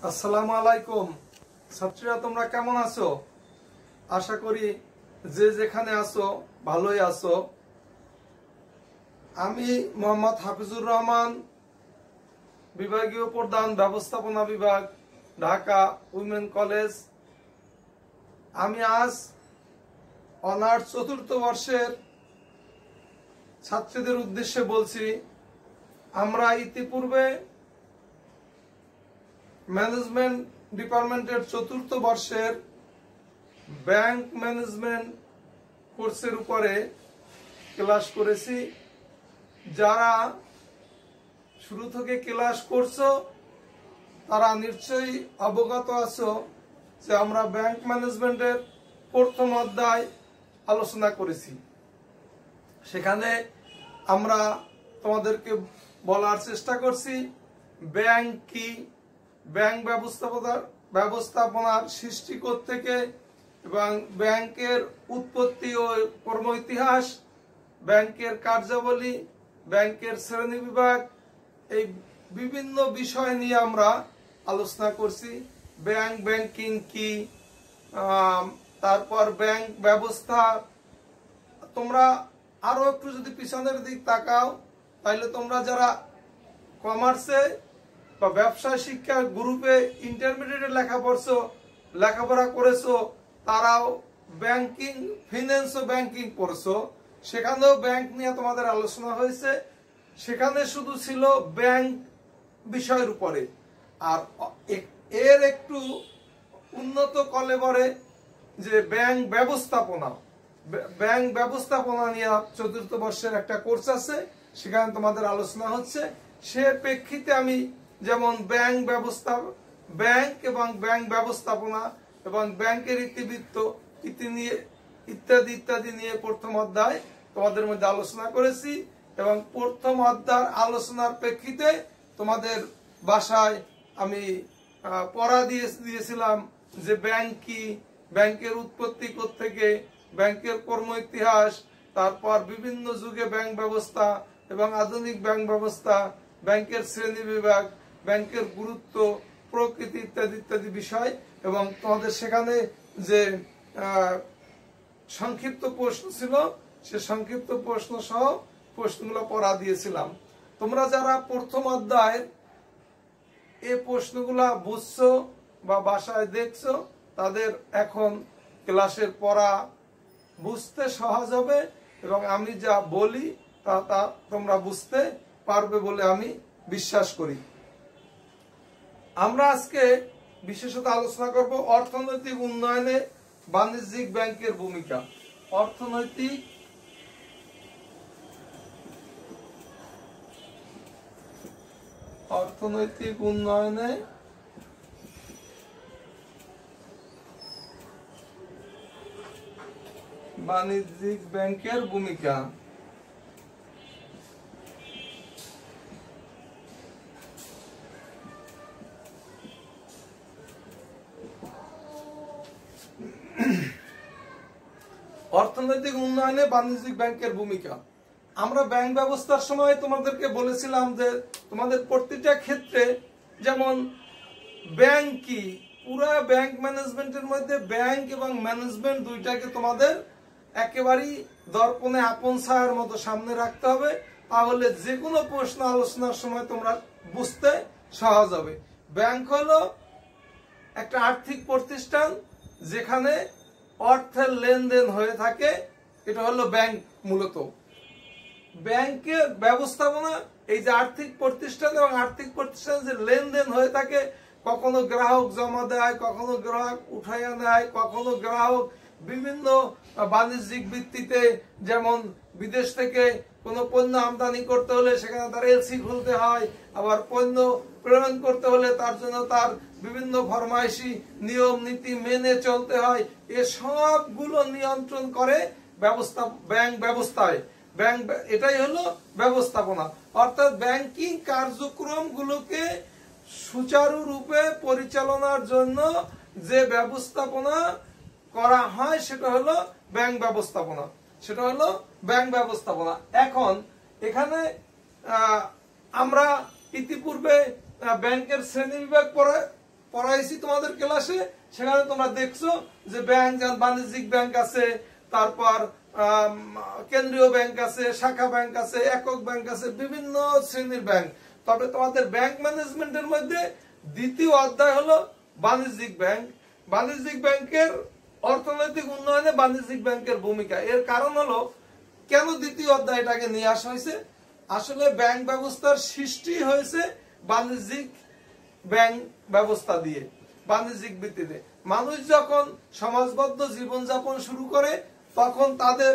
আসসালামু আলাইকুম। ছাত্রীরা তোমরা কেমন আছো? আশা করি যে যেখানে আছো ভালোই আছো। আমি মোহাম্মদ হাফিজুর রহমান, বিভাগীয় প্রধান ব্যবস্থাপনা বিভাগ, ঢাকা উইমেন কলেজ। আমি আজ অনার্স চতুর্থ বর্ষের ছাত্রীদের উদ্দেশ্যে বলছি, আমরা ইতিপূর্বে ম্যানেজমেন্ট ডিপার্টমেন্টের চতুর্থ বর্ষের ব্যাংক ম্যানেজমেন্ট কোর্সের উপরে ক্লাস করেছি। যারা শুরু থেকে ক্লাস করছো তারা নিশ্চয়ই অবগত আছো যে আমরা ব্যাংক ম্যানেজমেন্টের প্রথম অধ্যায় আলোচনা করেছি। সেখানে আমরা তোমাদেরকে বলার চেষ্টা করছি ব্যাংক কি, ব্যাংক ব্যবস্থাপনার সৃষ্টি থেকে এবং ব্যাংকের উৎপত্তি ও কর্ম ইতিহাস, ব্যাংকের কার্যাবলী, ব্যাংকের শ্রেণী বিভাগ, এই বিভিন্ন বিষয় নিয়ে আমরা আলোচনা করছি। ব্যাংকিং কি, তারপর ব্যাংক ব্যবস্থা। তোমরা আরো একটু যদি পিছনের দিক তাকাও তাহলে তোমরা যারা কমার্সে বা ব্যবসা শিক্ষা গ্রুপে ইন্টারমিডিয়েটে লেখাপড়া করেছো, তারাও ব্যাংকিং, ফিনান্স ও ব্যাংকিং পড়ছো। সেখানেও ব্যাংক নিয়ে তোমাদের আলোচনা হয়েছে। সেখানে শুধু ছিল ব্যাংক বিষয়ের উপরে, আর এর একটু উন্নত কলেবরে যে ব্যাংক ব্যবস্থাপনা নিয়ে চতুর্থ বর্ষের একটা কোর্স আছে, সেখানে তোমাদের আলোচনা হচ্ছে। সে প্রেক্ষিতে আমি যেমন ব্যাংক এবং ব্যাংক ব্যবস্থাপনা এবং ব্যাংকের ইতিবৃত্ত ইত্যাদি নিয়ে প্রথম অধ্যায় তোমাদের মধ্যে আলোচনা করেছি। এবং প্রথম অধ্যায় আলোচনার প্রেক্ষিতে তোমাদের বাসায় আমি পড়া দিয়েছিলাম যে ব্যাংক কি, ব্যাংকের উৎপত্তি থেকে, ব্যাংকের কর্ম ইতিহাস, তারপর বিভিন্ন যুগে ব্যাংক ব্যবস্থা এবং আধুনিক ব্যাংক ব্যবস্থা, ব্যাংকের শ্রেণী বিভাগ, ব্যাংকের গুরুত্ব, প্রকৃতি ইত্যাদি বিষয়। এবং তোমাদের সেখানে যে সংক্ষিপ্ত প্রশ্ন ছিল, সে সংক্ষিপ্ত প্রশ্ন সহ প্রশ্নগুলো পড়া দিয়েছিলাম। তোমরা যারা প্রথম অধ্যায়ের এই প্রশ্নগুলা বুঝছো বা বাসায় দেখছো, তাদের এখন ক্লাসের পড়া বুঝতে সহজ হবে এবং আমি যা বলি তা তোমরা বুঝতে পারবে বলে আমি বিশ্বাস করি। আমরা আজকে বিশেষত আলোচনা করব অর্থনৈতিক উন্নয়নে বাণিজ্যিক ব্যাংকের ভূমিকা। অর্থনৈতিক উন্নয়নে বাণিজ্যিক ব্যাংকের ভূমিকা। অর্থনৈতিক উন্নয়নে বাণিজ্যিক ব্যাংকের ভূমিকা। আমরা ব্যাংক ব্যবস্থার সময় তোমাদেরকে বলেছিলাম যে তোমাদের প্রতিটা ক্ষেত্রে, যেমন ব্যাংক কি, পুরা ব্যাংক ম্যানেজমেন্টের মধ্যে ব্যাংক এবং ম্যানেজমেন্ট দুইটাকে তোমাদের একেবারেই দর্পণে আপন ছায়ার মতো সামনে রাখতে হবে, তাহলে যে কোনো প্রশ্ন আলোচনার সময় তোমরা বুঝতে সহজ হবে। ব্যাংক হলো একটা আর্থিক প্রতিষ্ঠান যেখানে অর্থের লেনদেন হয়ে থাকে, এটা হলো ব্যাংক। মূলত ব্যাংকের ব্যবস্থাপনা এই যে আর্থিক প্রতিষ্ঠান এবং আর্থিক প্রতিষ্ঠানে যে লেনদেন হয়ে থাকে, কখনো গ্রাহক জমা দেয়, কখনো গ্রাহক উঠাইয়া নেয়, কখনো গ্রাহক বিভিন্ন বাণিজ্যিক ভিত্তিতে, যেমন বিদেশ থেকে কোনো পণ্য আমদানি করতে হলে সেখানে তার এলসি খুলতে হয়, আবার পণ্য প্রেরণ করতে হলে তার জন্য তার বিভিন্ন ফরমাইশি নিয়ম নীতি মেনে চলতে হয়। এ সবগুলো নিয়ন্ত্রণ করে ব্যাংক ব্যবস্থায়। এটাই হলো ব্যবস্থাপনা, অর্থাৎ ব্যাংকিং কার্যক্রমগুলোকে সুচারুরূপে পরিচালনার জন্য যে ব্যবস্থাপনা করা হয় সেটা হলো ব্যাংক ব্যবস্থাপনা। এখন এখানে আমরা ইতিপূর্বে ব্যাংকের শ্রেণী বিভাগ পড়াইছি তোমাদের ক্লাসে, সেখানে তোমরা দেখছো যে ব্যাংক, যেমন বাণিজ্যিক ব্যাংক আছে, তারপর কেন্দ্রীয় ব্যাংক আছে, শাখা ব্যাংক আছে, একক ব্যাংক আছে, বিভিন্ন শ্রেণীর ব্যাংক। তবে তোমাদের ব্যাংক ম্যানেজমেন্টের মধ্যে দ্বিতীয় অধ্যায় হলো বাণিজ্যিক ব্যাংক। বাণিজ্যিক ব্যাংকের অর্থনৈতিক উন্নয়নে বাণিজ্যিক ব্যাংকের ভূমিকা। এর কারণ হলো কেন দ্বিতীয় অধ্যায়টাকে নিয়ে আসা হয়েছে, আসলে ব্যাংক ব্যবস্থার সৃষ্টি হয়েছে বাণিজ্যিক ব্যাংক ব্যবস্থা দিয়ে, বাণিজ্যিক ভিত্তিতে। মানুষ যখন সমাজবদ্ধ জীবনযাপন শুরু করে, তখন তাদের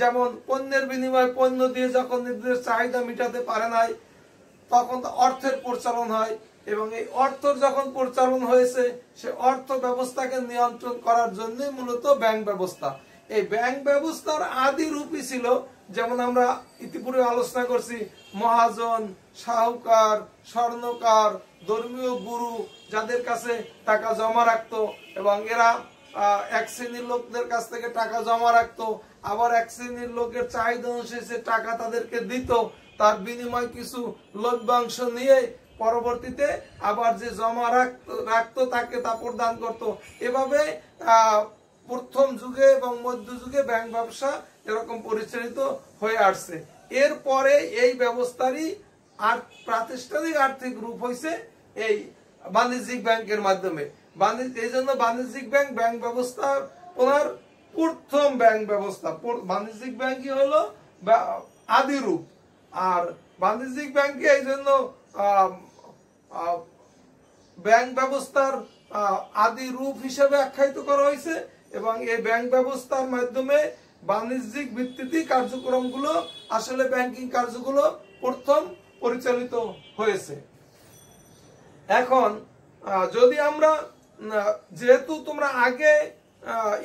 যেমন পণ্যের বিনিময়ে পণ্য দিয়ে যখন নিজেদের চাহিদা মেটাতে পারে নাই, তখন অর্থের প্রচলন হয়, এবং এই অর্থ যখন প্রচলন হয়েছে, সে অর্থ ব্যবস্থাকে নিয়ন্ত্রণ করার জন্য মূলত ব্যাংক ব্যবস্থা। এই ব্যাংক ব্যবস্থার আদি রূপই ছিল, যেমন আমরা ইতিপূর্বে আলোচনা করছি, মহাজন, সাহুকার, স্বর্ণকার, ধর্মীয় গুরু যাদের কাছে টাকা জমা রাখতো, এবং এরা এক শ্রেণীর লোকদের কাছ থেকে টাকা জমা রাখতো, আবার এক শ্রেণীর লোকের চাহিদা অনুসারে টাকা তাদেরকে দিত, তার বিনিময় কিছু লভ্যাংশ নিয়ে পরবর্তীতে আবার যে জমা রাখতো তাকে তা প্রদান করত। এভাবে প্রথম যুগে এবং মধ্যযুগে ব্যাংক ব্যবসা এরকম পরিচালিত হয়ে আসছে। এরপরে এই ব্যবস্থারই প্রাতিষ্ঠানিক আর্থিক রূপ হয়েছে এই বাণিজ্যিক ব্যাংকের মাধ্যমে। এই জন্য বাণিজ্যিক ব্যাংক, ব্যাংক ব্যবস্থা ওনার প্রথম ব্যাংক ব্যবস্থা, বাণিজ্যিক ব্যাংকই হলো আদি রূপ। আর বাণিজ্যিক ব্যাংকে এই জন্য ব্যাংক ব্যবস্থার আদি রূপ হিসেবে আখ্যায়িত করা হয়েছে, এবং এই ব্যাংক ব্যবস্থার মাধ্যমে বাণিজ্যিক ভিত্তিতে কার্যক্রমগুলো, আসলে ব্যাংকিং কার্যগুলো প্রথম পরিচালিত হয়েছে। এখন যদি আমরা, যেহেতু তোমরা আগে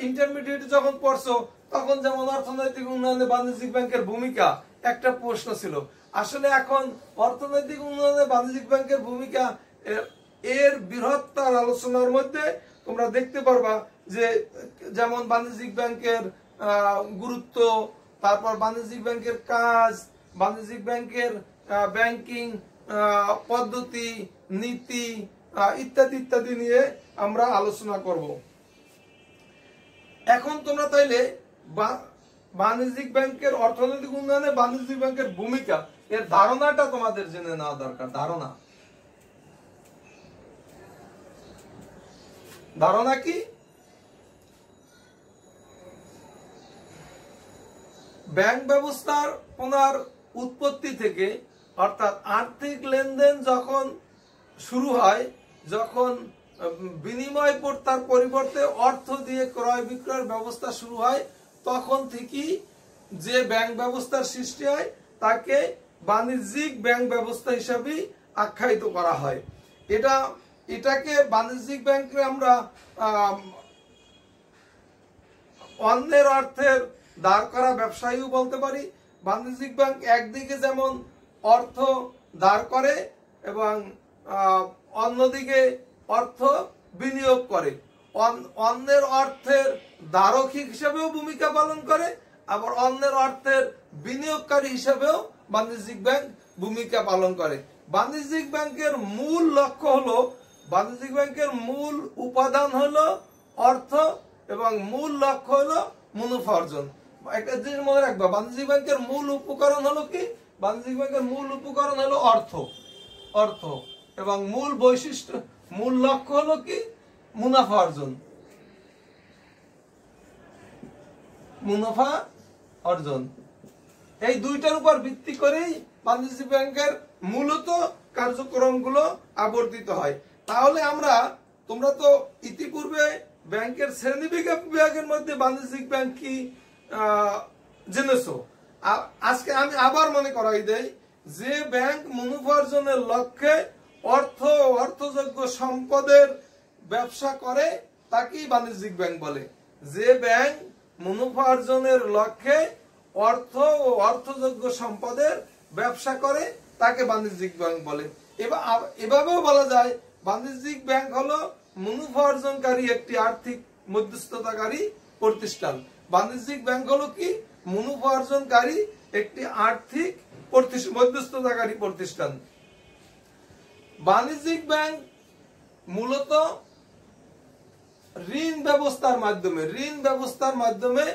ইন্টারমিডিয়েট যখন পড়ছো, তখন যেমন অর্থনৈতিক উন্নয়নে বাণিজ্যিক ব্যাংকের ভূমিকা একটা প্রশ্ন ছিল। আসলে এখন অর্থনৈতিক উন্নয়নে বাণিজ্যিক ব্যাংকের ভূমিকা এর বৃহত্তর আলোচনার মধ্যে তোমরা দেখতে পারবা যে, যেমন বাণিজ্যিক ব্যাংকের গুরুত্ব, তারপর বাণিজ্যিক ব্যাংকের কাজ, বাণিজ্যিক ব্যাংকের ব্যাংকিং পদ্ধতি, নীতি ইত্যাদি ইত্যাদি নিয়ে আমরা আলোচনা করব। এখন তোমরা তাইলে বাণিজ্যিক ব্যাংকের অর্থনৈতিক উন্নয়নে বাণিজ্যিক ব্যাংকের ভূমিকা, এর ধারণাটা তোমাদের জেনে নেওয়া দরকার। ধারণা কি? ব্যাংক ব্যবস্থার পুনর উৎপত্তি থেকে, অর্থাৎ আর্থিক লেনদেন যখন শুরু হয়, যখন বিনিময় প্রথার পরিবর্তে অর্থ দিয়ে ক্রয় বিক্রয়ের ব্যবস্থা শুরু হয়, তখন থেকেই যে ব্যাংক ব্যবস্থার সৃষ্টি হয় তাকে বাণিজ্যিক ব্যাংক ব্যবস্থা হিসাবে আখ্যায়িত করা হয়। এটাকে বাণিজ্যিক ব্যাংকে আমরা অন্যের অর্থের দাঁড় করা ব্যবসায়ীও বলতে পারি। বাণিজ্যিক ব্যাংক একদিকে যেমন অর্থ দাঁড় করে এবং অন্যদিকে অর্থ বিনিয়োগ করে, অন্যের অর্থের ধারক হিসেবেও ভূমিকা পালন করে, আবার অন্যের অর্থের বিনিয়োগকারী হিসেবেও বাণিজ্যিক ব্যাংক ভূমিকা পালন করে। বাণিজ্যিক ব্যাংকের মূল লক্ষ্য হলো, বাণিজ্যিক ব্যাংকের মূল উপাদান হলো অর্থ, এবং মূল লক্ষ্য হলো মুনাফা অর্জন। একটা জিনিস মনে রাখবা, বাণিজ্যিক ব্যাংকের মূল উপকরণ হলো কি? বাণিজ্যিক ব্যাংকের মূল উপকরণ হলো অর্থ, এবং মূল বৈশিষ্ট্য, মূল লক্ষ্য হলো কি? মুনাফা অর্জন। এই দুইটার উপর ভিত্তি করেই বাণিজ্যিক ব্যাংকের মূলত কার্যক্রমগুলো আবর্তিত হয়। তাহলে তোমরা তো ইতিপূর্বে ব্যাংকের শ্রেণী বিভাগের মধ্যে বাণিজ্যিক ব্যাংক কি জেনেছো। আজকে আমি আবার মনে করাই দেই, যে ব্যাংক মুনাফা অর্জনের লক্ষ্যে অর্থযোগ্য সম্পদের ব্যবসা করে তাকেই বাণিজ্যিক ব্যাংক বলে। যে ব্যাংক মুনাফা অর্জনের লক্ষ্যে অর্থযোগ্য সম্পদের ব্যবসা করে তাকে বাণিজ্যিক ব্যাংক বলে। এভাবেও বলা যায়, বাণিজ্যিক ব্যাংক হলো মুনাফা অর্জনকারী একটি আর্থিক মধ্যস্থতাকারী প্রতিষ্ঠান। বাণিজ্যিক ব্যাংক হলো কি? মুনাফা অর্জনকারী একটি আর্থিক মধ্যস্থতাকারী প্রতিষ্ঠান। বাণিজ্যিক ব্যাংক মূলত ঋণ ব্যবস্থার মাধ্যমে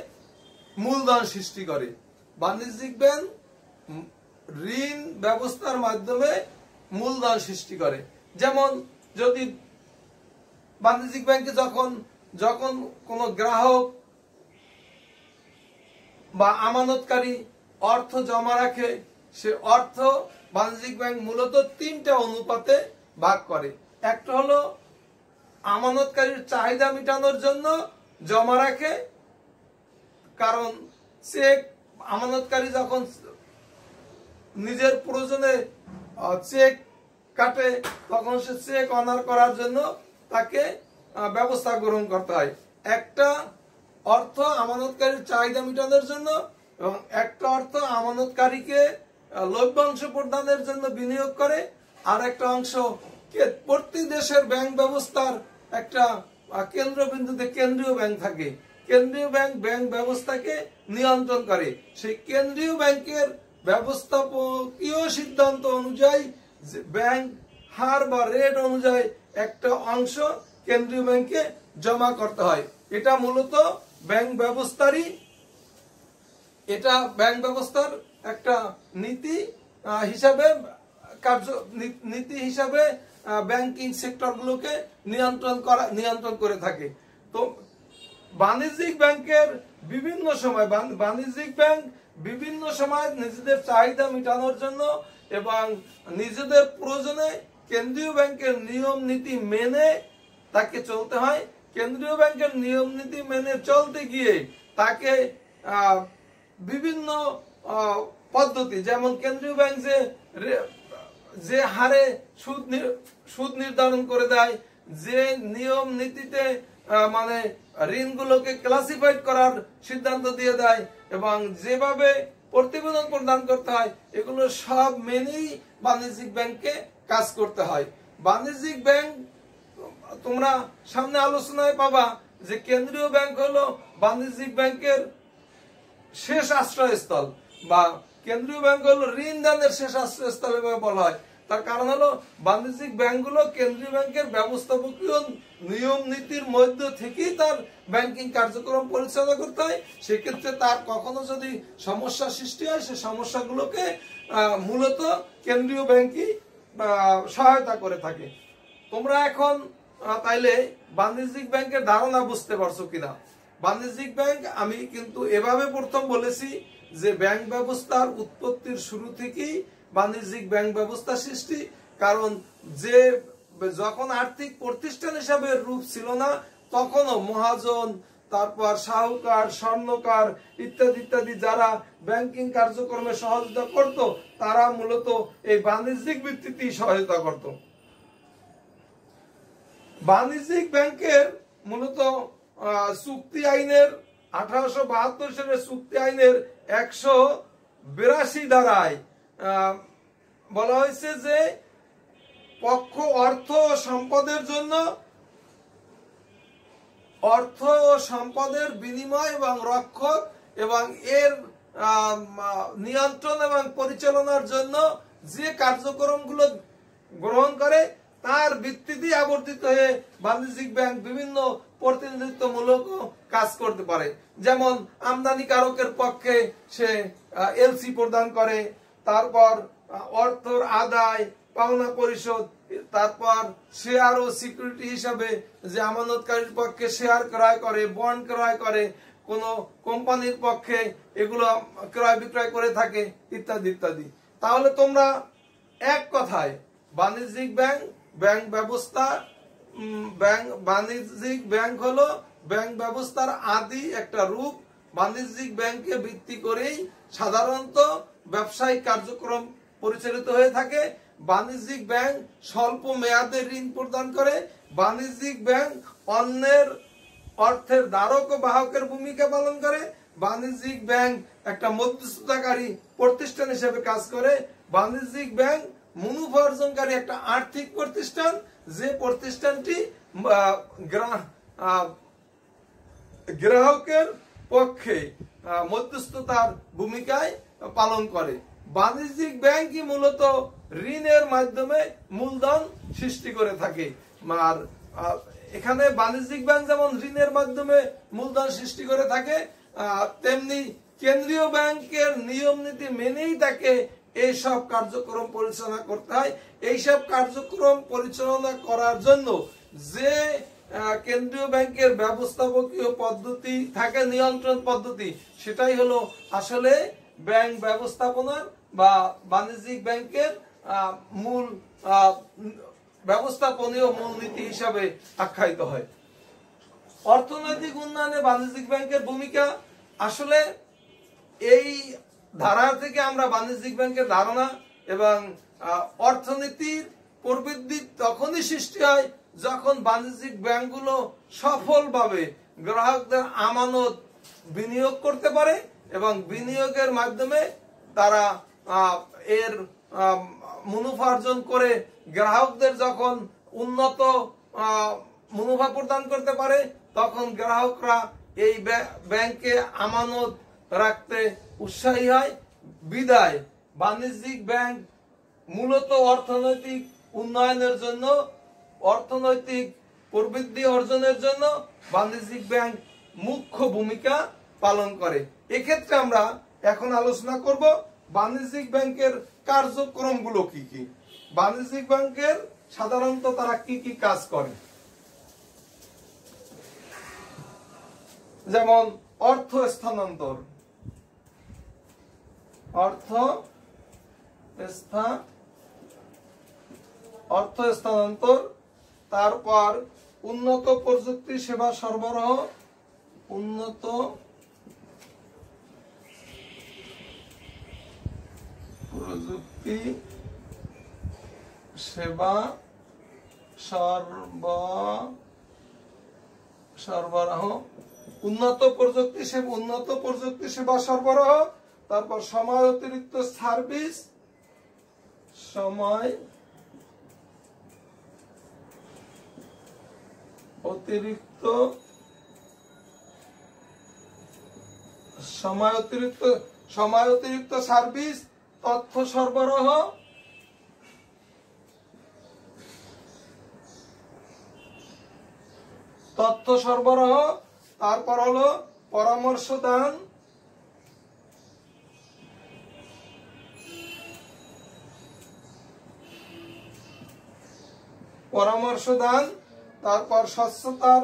মূলধন সৃষ্টি করে। বাণিজ্যিক ব্যাংক ঋণ ব্যবস্থার মাধ্যমে মূলধন সৃষ্টি করে। যেমন যদি বাণিজ্যিক ব্যাংকে যখন কোন গ্রাহক বা আমানতকারী অর্থ জমা রাখে, সে অর্থ বাণিজ্যিক ব্যাংক মূলত 3টা অনুপাতে ভাগ করে। একটা হলো আমানতকারীর চাহিদা মেটানোর জন্য জমা রাখে, কারণ চেক আমানতকারী যখন নিজের প্রয়োজনে চেক কাটে তখন সে চেক অনার করার জন্য তাকে ব্যবস্থা গ্রহণ করতে হয়। একটা অর্থ আমানতকারীর চাহিদা মেটানোর জন্য এবং একটা অর্থ আমানতকারীকে লভ্যাংশ প্রদানের জন্য বিনিয়োগ করে, আর একটা অংশ প্রতি দেশের ব্যাংক ব্যবস্থার একটা কেন্দ্রবিন্দুতে কেন্দ্রীয় ব্যাংক থাকে। কেন্দ্রীয় ব্যাংক ব্যাংক ব্যবস্থাকে নিয়ন্ত্রণ করে। সেই কেন্দ্রীয় ব্যাংকের ব্যবস্থাপকীয় সিদ্ধান্ত অনুযায়ী ব্যাংক হার বা রেট অনুযায়ী একটা অংশ কেন্দ্রীয় ব্যাংকে জমা করতে হয়। এটা মূলত ব্যাংক ব্যবস্থার একটা নীতি হিসাবে ব্যাংকিং সেক্টরগুলোকে নিয়ন্ত্রণ করে থাকে। তো বাণিজ্যিক ব্যাংকের বিভিন্ন সময় নিজেদের চাহিদা মেটানোর জন্য এবং নিজেদের প্রয়োজনে কেন্দ্রীয় ব্যাংকের নিয়ম নীতি মেনে তাকে চলতে হয়। কেন্দ্রীয় ব্যাংকের নিয়ম নীতি মেনে চলতে গিয়ে তাকে বিভিন্ন পদ্ধতি, যেমন কেন্দ্রীয় ব্যাংক যে হারে সুদ নির্ধারণ করে দেয়, যে নিয়ম নীতিতে মানে ঋণগুলোকে ক্লাসিফাইড করার সিদ্ধান্ত দিয়ে দেয় এবং যেভাবে প্রতিবেদন প্রদান করতে হয়, এগুলো সব মেনেই বাণিজ্যিক ব্যাংককে কাজ করতে হয়। বাণিজ্যিক ব্যাংক তোমরা সামনে আলোচনায় পাবা যে কেন্দ্রীয় ব্যাংক হলো বাণিজ্যিক ব্যাংকের শেষ আশ্রয়স্থল, বা কেন্দ্রীয় ব্যাংক হলো ঋণ দানের শেষ আশ্রয়স্থল বলা হয়। তার কারণ হলো বাণিজ্যিক ব্যাংকগুলো কেন্দ্রীয় ব্যাংকের ব্যবস্থাপকীয় নিয়ম নীতির মধ্য থেকেই তার ব্যাংকিং কার্যক্রম পরিচালনা করতে হয়। সেক্ষেত্রে তার কখনো যদি সমস্যা সৃষ্টি হয়, সে সমস্যাগুলোকে মূলত কেন্দ্রীয় ব্যাংকই সহায়তা করে থাকে। তোমরা এখন তাইলে বাণিজ্যিক ব্যাংকের ধারণা বুঝতে পারছো কিনা? বাণিজ্যিক ব্যাংক আমি কিন্তু এভাবে প্রথম বলেছি যে ব্যাংক ব্যবস্থার উৎপত্তির শুরু থেকেই বাণিজ্যিক ব্যাংক ব্যবস্থা সৃষ্টি। কারণ যখন আর্থিক প্রতিষ্ঠান হিসাবে রূপ ছিল না, তখনও মহাজন, তারপর শাহুকার, স্বর্ণকার ইত্যাদি যারা ব্যাংকিং কার্যক্রমে সহযোগিতা করত, তারা মূলত এই বাণিজ্যিক ভিত্তিতেই সহায়তা করত। বাণিজ্যিক ব্যাংকের মূলত চুক্তি আইনের 1872 সালের চুক্তি আইনের 182 ধারায় বলা হয়েছে যে পক্ষ অর্থ ও সম্পদের বিনিময় এবং রক্ষক এবং এর নিয়ন্ত্রণ এবং পরিচালনার জন্য যে কার্যক্রমগুলো গ্রহণ করে তার ভিত্তিতে আবর্তিত হয়ে বাণিজ্যিক ব্যাংক বিভিন্ন প্রতিনিধিত্বমূলক কাজ করতে পারে। যেমন আমদানিকারকের পক্ষে সে এলসি প্রদান করে, তারপর অর্থর আদায়, পাওনা পরিশোধ, তারপর শেয়ার ও সিকিউরিটি হিসাবে যে আমানতকারীর পক্ষে শেয়ার ক্রয় করে, বন্ড ক্রয় করে, কোন কোম্পানির পক্ষে এগুলো ক্রয় বিক্রয় করে থাকে ইত্যাদি। তাহলে তোমরা এক কথায় বাণিজ্যিক ব্যাংক হলো ব্যাংক ব্যবস্থার আদি একটা রূপ। বাণিজ্যিক ব্যাংকে ভিত্তি করেই সাধারণত ব্যবসায়িক কার্যক্রম পরিচালিত হয়ে থাকে। বাণিজ্যিক ব্যাংক স্বল্প মেয়াদে ঋণ প্রদান করে। বাণিজ্যিক ব্যাংক অন্যের অর্থের ধারক ও বাহকের ভূমিকা পালন করে। বাণিজ্যিক ব্যাংক একটা মধ্যস্থতাকারী প্রতিষ্ঠান হিসেবে কাজ করে। বাণিজ্যিক ব্যাংক মুনাফা অর্জনকারী একটা আর্থিক প্রতিষ্ঠান, যে প্রতিষ্ঠানটি গ্রাহকের পক্ষে মধ্যস্থতার ভূমিকায় পালন করে। বাণিজ্যিক ব্যাংকই মূলত ঋণের মাধ্যমে মূলধন সৃষ্টি করে থাকে। আর এখানে বাণিজ্যিক ব্যাংক যেমন ঋণের মাধ্যমে মূলধন সৃষ্টি করে থাকে, তেমনি কেন্দ্রীয় ব্যাংকের নিয়ম নীতি মেনেই তাকে এইসব কার্যক্রম পরিচালনা করতে হয়। এইসব কার্যক্রম পরিচালনা করার জন্য যে কেন্দ্রীয় ব্যাংকের ব্যবস্থাপকীয় পদ্ধতি থাকে, নিয়ন্ত্রণ পদ্ধতি, সেটাই হলো আসলে ব্যাংক ব্যবস্থাপনার বা বাণিজ্যিক ব্যাংকের মূল ব্যবস্থাপনীয় মূলনীতি হিসাবে আখ্যায়িত হয়। অর্থনৈতিক উন্নয়নে বাণিজ্যিক ব্যাংকের ভূমিকা, আসলে এই ধারা থেকে আমরা বাণিজ্যিক ব্যাংকের ধারণা এবং অর্থনীতির প্রবৃদ্ধি তখনই সৃষ্টি হয় যখন বাণিজ্যিক ব্যাংকগুলো সফলভাবে গ্রাহকদের আমানত বিনিয়োগ করতে পারে এবং বিনিয়োগের মাধ্যমে তারা এর মুনাফা অর্জন করে গ্রাহকদের যখন উন্নত মুনাফা প্রদান করতে পারে তখন গ্রাহকরা এই ব্যাংকে আমানত রাখতে উৎসাহী হয়। বিদায় বাণিজ্যিক ব্যাংক মূলত অর্থনৈতিক উন্নয়নের জন্য, অর্থনৈতিক প্রবৃদ্ধি অর্জনের জন্য বাণিজ্যিক ব্যাংক মুখ্য ভূমিকা পালন করে। এক্ষেত্রে আমরা এখন আলোচনা করব বাণিজ্যিক ব্যাংকের কার্যক্রমগুলো কি কি। বাণিজ্যিক ব্যাংকের সাধারণত তারা কি কি কাজ করে, যেমন অর্থ স্থানান্তর, অর্থ স্থানান্তর, তারপর উন্নত প্রযুক্তি সেবা সরবরাহ, উন্নত প্রযুক্তি সেবা সরবরাহ, উন্নত প্রযুক্তি সেবা সরবরাহ, তারপর সময় অতিরিক্ত সার্ভিস, সময় অতিরিক্ত সার্ভিস, তথ্য সরবরাহ, তারপর হলো পরামর্শ দান, তারপর স্বচ্ছতার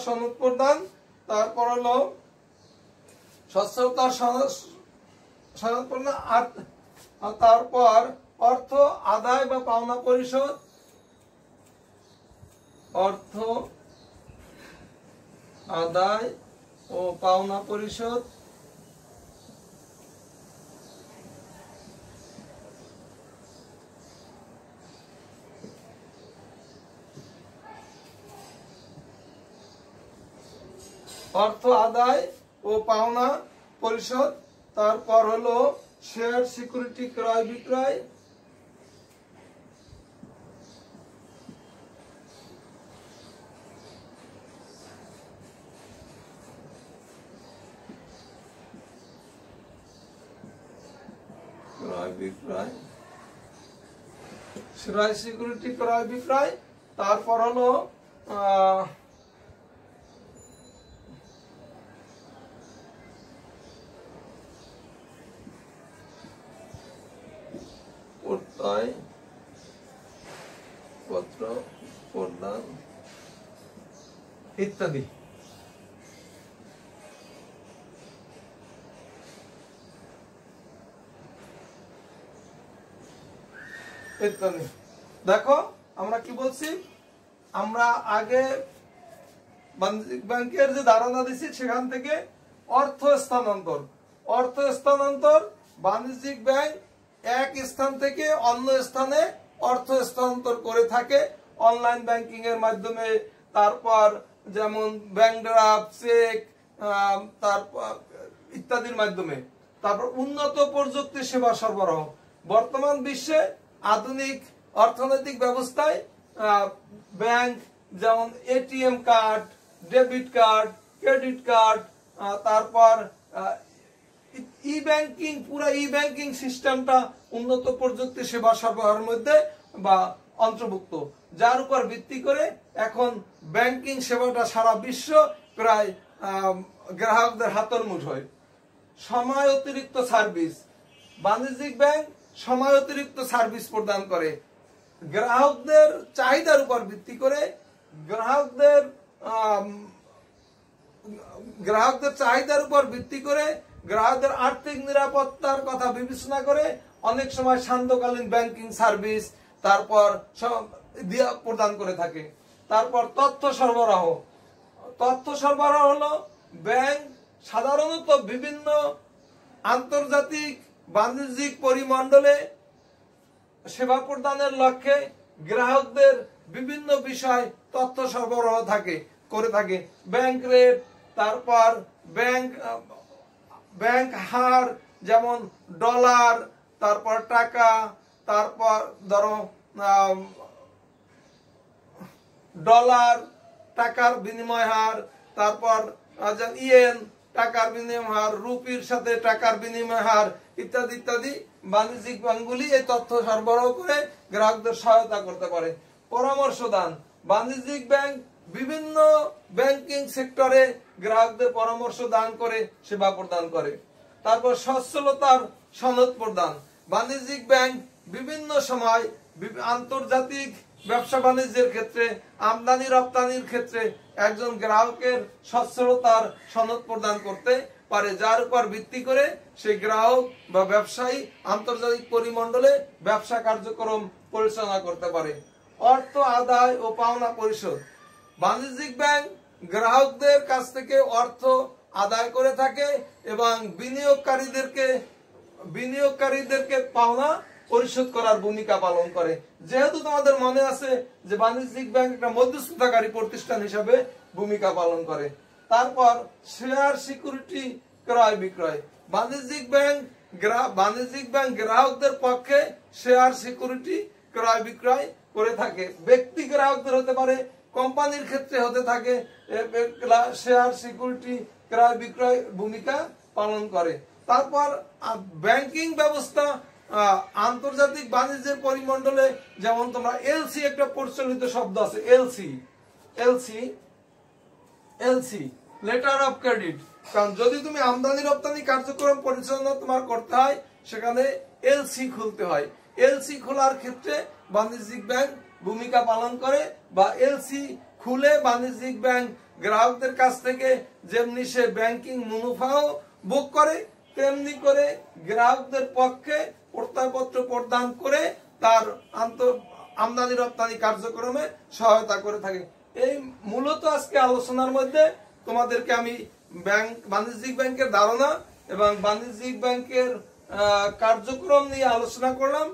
সনদ প্রদান, তারপর হলো স্বচ্ছতার সনদ প্রদান, আর তারপর অর্থ আদায় বা পাওনা পরিশোধ, অর্থ আদায় ও পাওনা পরিশোধ, অর্থ আদায় ও পাওনা পরিশোধ, তারপর হলো শেয়ার সিকিউরিটি ক্রয় বিক্রয়, তারপর হলো পত্র প্রদান ইত্যাদি। দেখো আমরা কি বলছি, আমরা আগে বাণিজ্যিক ব্যাংকের যে ধারণা দিছি সেখান থেকে অর্থ স্থানান্তর, বাণিজ্যিক ব্যাংক এক স্থান থেকে অন্য স্থানে অর্থ স্থানান্তর করে থাকে অনলাইন ব্যাংকিং এর মাধ্যমে, তারপর যেমন ব্যাংক ড্রাফট, চেক, তারপর ইত্যাদির মাধ্যমে। তারপর উন্নত প্রযুক্তি সেবা সরবরাহ, বর্তমান বিশ্বে আধুনিক অর্থনৈতিক ব্যবস্থায় ব্যাংক যেমন ATM card, debit card, credit card, তারপর ই ব্যাংকিং, পুরো ই ব্যাংকিং সিস্টেমটা উন্নত প্রযুক্তি সেবা সরবরাহের মধ্যে বা অন্তর্ভুক্ত, যার উপর ভিত্তি করে এখন ব্যাংকিং সেবাটা সারা বিশ্ব প্রায় গ্রাহকদের হাতের মুঠোয়। সময় অতিরিক্ত সার্ভিস, বাণিজ্যিক ব্যাংক সময় অতিরিক্ত সার্ভিস প্রদান করে গ্রাহকদের চাহিদার উপর ভিত্তি করে, গ্রাহকদের চাহিদার উপর ভিত্তি করে, গ্রাহকদের আর্থিক নিরাপত্তার কথা বিবেচনা করে অনেক সময় সান্ধ্যকালীন ব্যাংকিং সার্ভিস তারপর প্রদান করে থাকে। তারপর তথ্য সরবরাহ। তথ্য সরবরাহ হলো ব্যাংক সাধারণত বিভিন্ন আন্তর্জাতিক বাণিজ্যিক পরিমণ্ডলে সেবা প্রদানের লক্ষ্যে গ্রাহকদের বিভিন্ন বিষয় তথ্য সরবরাহ করে থাকে। ব্যাংক রেট, তারপর ব্যাংক হার, যেমন ডলার, তারপর টাকা, তারপর ধরো ডলার টাকার বিনিময় হার, তারপর ইয়েন টাকার বিনিময় হার, রুপির সাথে টাকার বিনিময় হার ইত্যাদি ইত্যাদি। বাণিজ্যিক ব্যাংকগুলি এই তথ্য সরবরাহ করে গ্রাহকদের সহায়তা করতে পারে। পরামর্শ দান, বাণিজ্যিক ব্যাংক বিভিন্ন ব্যাংকিং সেক্টরে গ্রাহকদের পরামর্শ দান করে সেবা প্রদান করে। তারপর সচ্ছলতার সনদ প্রদান, বাণিজ্যিক ব্যাংক বিভিন্ন সময় আন্তর্জাতিক ব্যবসা বাণিজ্যের ক্ষেত্রে, আমদানি রপ্তানির ক্ষেত্রে একজন গ্রাহকের সচ্ছলতার সনদ প্রদান করতে পারে, যার উপর ভিত্তি করে সেই গ্রাহক বা ব্যবসায়ী আন্তর্জাতিক পরিমণ্ডলে ব্যবসা কার্যক্রম পরিচালনা করতে পারে। অর্থ আদায় ও পাওনা পরিশোধ, বাণিজ্যিক ব্যাংক গ্রাহকদের কাছ থেকে অর্থ আদায় করে থাকে এবং বিনিয়োগকারীদেরকে পাওনা পরিশোধ করার ভূমিকা পালন করে। যেহেতু তোমাদের মনে আছে যে বাণিজ্যিক ব্যাংক একটা মধ্যস্থতাকারী প্রতিষ্ঠান হিসাবে ভূমিকা পালন করে। তারপর শেয়ার সিকিউরিটি ক্রয় বিক্রয়, বাণিজ্যিক ব্যাংক গ্রাহকদের পক্ষে শেয়ার সিকিউরিটি ক্রয় বিক্রয় করে থাকে। ব্যক্তি গ্রাহকদের হতে পারে, কোম্পানির ক্ষেত্রে হতে থাকে, শেয়ার সিকিউরিটি ক্রয় বিক্রয় ভূমিকা পালন করে। তারপর ব্যাংকিং ব্যবস্থা আন্তর্জাতিক বাণিজ্যের পরিমণ্ডলে, যেমন তোমরা এলসি একটা প্রচলিত শব্দ আছে, এলসি লেটার অফ ক্রেডিট। কারণ যদি তুমি আমদানি রপ্তানি কার্যক্রম পরিচালনা তোমার করতে হয়, সেখানে এলসি খুলতে হয়। এলসি খোলার ক্ষেত্রে বাণিজ্যিক ব্যাংক ভূমিকা পালন করে, বা এলসি খুলে বাণিজ্যিক ব্যাংক গ্রাহকদের কাছ থেকে যেমনি সে ব্যাংকিং মুনাফাও ভোগ করে, তেমনি করে গ্রাহকদের পক্ষে প্রত্যয়পত্র প্রদান করে তার আমদানি রপ্তানি কার্যক্রমে সহায়তা করে থাকে। এই মূলত আজকে আলোচনার মধ্যে তোমাদেরকে আমি বাণিজ্যিক ব্যাংকের ধারণা এবং বাণিজ্যিক ব্যাংকের কার্যক্রম নিয়ে আলোচনা করলাম।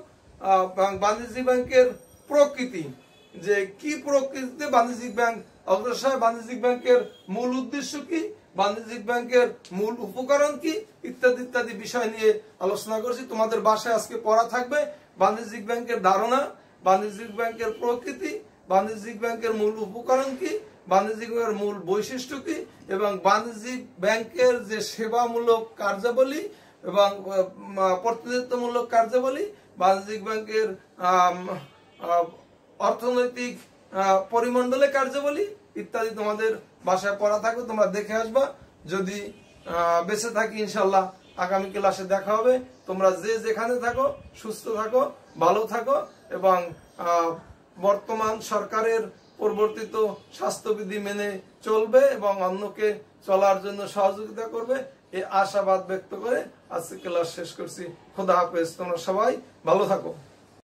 বাণিজ্যিক ব্যাংকের প্রকৃতি, যে কি প্রকৃতিতে বাণিজ্যিক ব্যাংক অগ্রসর, বাণিজ্যিক ব্যাংকের মূল উদ্দেশ্য কি, বাণিজ্যিক ব্যাংকের মূল উপকরণ কি, ইত্যাদি ইত্যাদি বিষয় নিয়ে আলোচনা করছি। তোমাদের বাসায় আজকে পড়া থাকবে বাণিজ্যিক ব্যাংকের ধারণা, বাণিজ্যিক ব্যাংকের প্রকৃতি, বাণিজ্যিক ব্যাংকের মূল উপকরণ কি, বাণিজ্যিক ব্যাংকের মূল বৈশিষ্ট্য কি, এবং বাণিজ্যিক ব্যাংকের যে সেবামূলক কার্যাবলী এবং প্রতিনিধিত্বমূলক কার্যাবলী, বাণিজ্যিক ব্যাংকের অর্থনৈতিক পরিমণ্ডলে কার্যাবলী ইত্যাদি তোমাদের বাসায় পড়া থাকবে, তোমরা দেখে আসবা। যদি বেঁচে থাকি ইনশাল্লাহ আগামী ক্লাসে দেখা হবে। তোমরা যে যেখানে থাকো সুস্থ থাকো, ভালো থাকো এবং বর্তমান সরকারের প্রবর্তিত স্বাস্থ্যবিধি মেনে চলবে এবং অন্যকে চলার জন্য সহযোগিতা করবে, এই আশাবাদ ব্যক্ত করে আজকে ক্লাস শেষ করছি। খোদা হাফেজ, তোমরা সবাই ভালো থাকো।